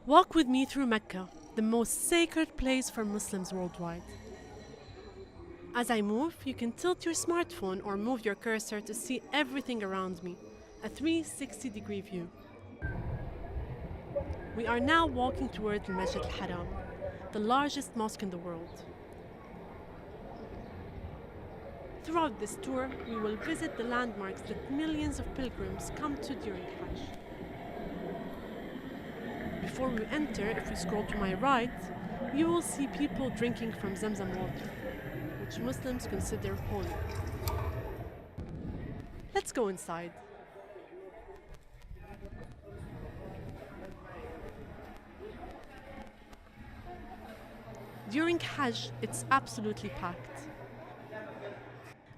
Walk with me through Mecca, the most sacred place for Muslims worldwide. As I move, you can tilt your smartphone or move your cursor to see everything around me, a 360-degree view. We are now walking towards the Masjid al-Haram, the largest mosque in the world. Throughout this tour, we will visit the landmarks that millions of pilgrims come to during Hajj. Before we enter, if we scroll to my right, you will see people drinking from Zamzam water, which Muslims consider holy. Let's go inside. During Hajj, it's absolutely packed.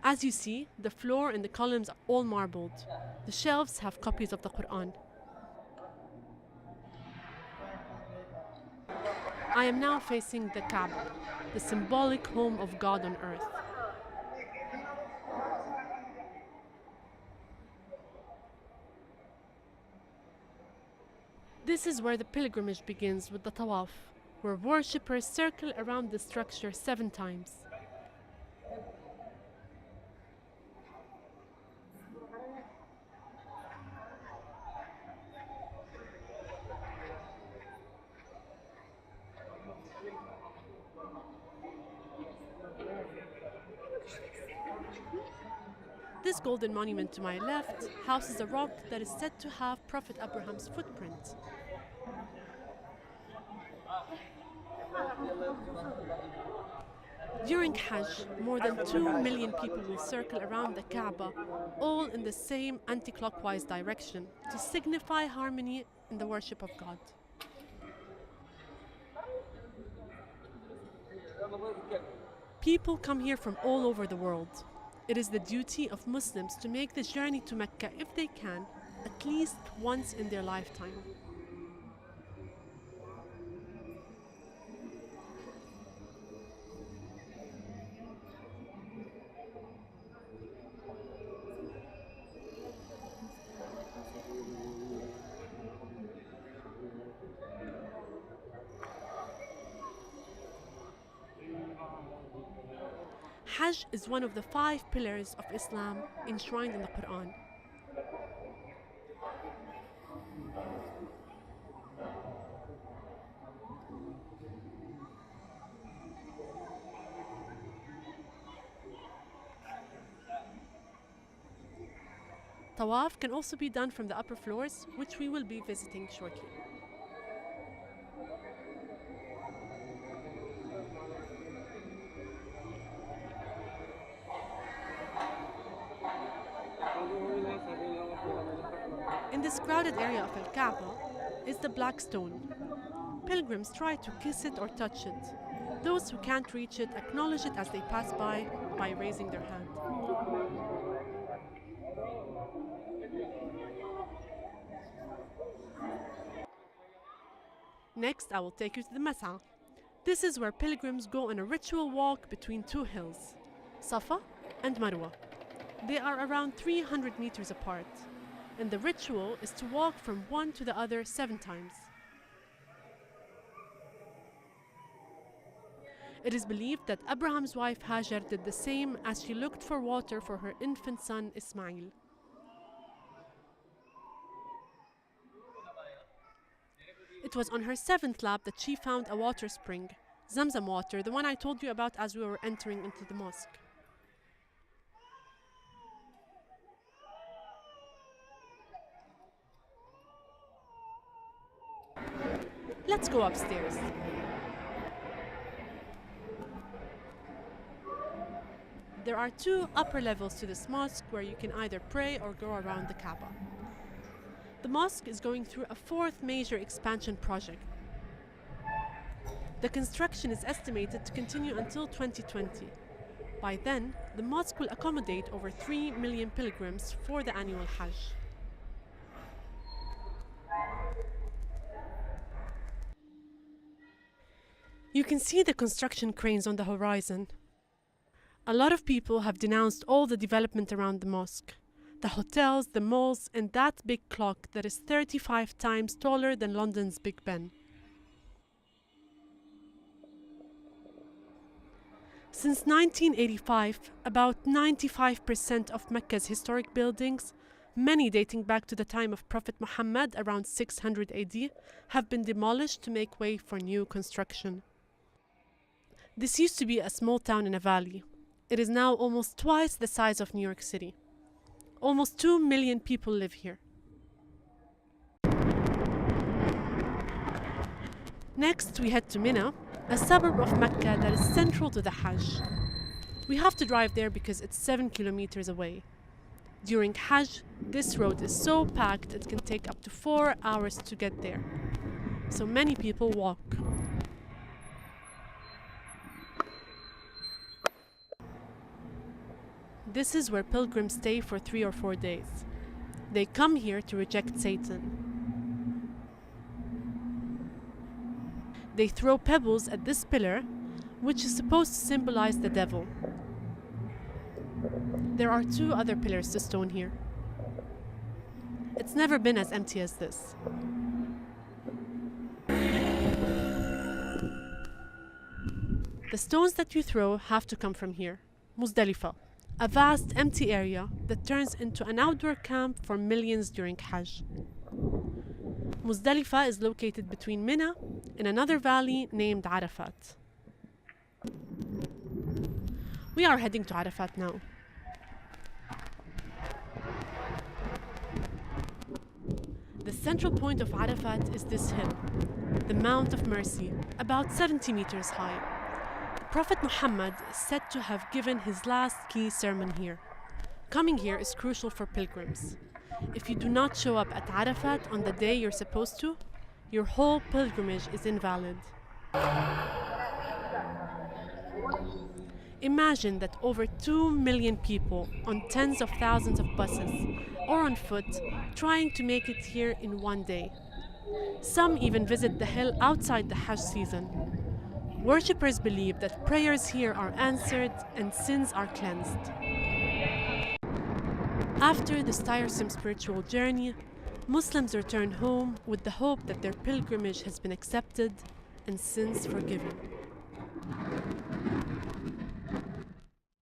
As you see, the floor and the columns are all marbled. The shelves have copies of the Quran. I am now facing the Kaaba, the symbolic home of God on earth. This is where the pilgrimage begins with the Tawaf, where worshippers circle around the structure 7 times. This golden monument to my left houses a rock that is said to have Prophet Abraham's footprint. During Hajj, more than 2 million people will circle around the Kaaba, all in the same anti-clockwise direction, to signify harmony in the worship of God. People come here from all over the world. It is the duty of Muslims to make the journey to Mecca, if they can, at least once in their lifetime. Hajj is one of the 5 pillars of Islam enshrined in the Quran. Tawaf can also be done from the upper floors, which we will be visiting shortly. In this crowded area of Al-Kaaba is the Black Stone. Pilgrims try to kiss it or touch it. Those who can't reach it acknowledge it as they pass by raising their hand. Next, I will take you to the Mas'a. This is where pilgrims go on a ritual walk between 2 hills, Safa and Marwa. They are around 300 meters apart, and the ritual is to walk from one to the other 7 times. It is believed that Abraham's wife Hajar did the same as she looked for water for her infant son Ismail. It was on her 7th lap that she found a water spring, Zamzam water, the one I told you about as we were entering into the mosque. Let's go upstairs. There are 2 upper levels to this mosque where you can either pray or go around the Kaaba. The mosque is going through a 4th major expansion project. The construction is estimated to continue until 2020. By then, the mosque will accommodate over 3 million pilgrims for the annual Hajj. You can see the construction cranes on the horizon. A lot of people have denounced all the development around the mosque. The hotels, the malls, and that big clock that is 35 times taller than London's Big Ben. Since 1985, about 95% of Mecca's historic buildings, many dating back to the time of Prophet Muhammad around 600 AD, have been demolished to make way for new construction. This used to be a small town in a valley. It is now almost twice the size of New York City. Almost 2 million people live here. Next, we head to Mina, a suburb of Mecca that is central to the Hajj. We have to drive there because it's 7 kilometers away. During Hajj, this road is so packed it can take up to 4 hours to get there. So many people walk. This is where pilgrims stay for 3 or 4 days. They come here to reject Satan. They throw pebbles at this pillar, which is supposed to symbolize the devil. There are 2 other pillars to stone here. It's never been as empty as this. The stones that you throw have to come from here, Muzdalifah, a vast empty area that turns into an outdoor camp for millions during Hajj. Muzdalifah is located between Mina and another valley named Arafat. We are heading to Arafat now. The central point of Arafat is this hill, the Mount of Mercy, about 70 meters high. Prophet Muhammad is said to have given his last key sermon here. Coming here is crucial for pilgrims. If you do not show up at Arafat on the day you're supposed to, your whole pilgrimage is invalid. Imagine that over 2 million people on tens of thousands of buses or on foot trying to make it here in one day. Some even visit the hill outside the Hajj season. Worshippers believe that prayers here are answered and sins are cleansed. After this tiresome spiritual journey, Muslims return home with the hope that their pilgrimage has been accepted and sins forgiven.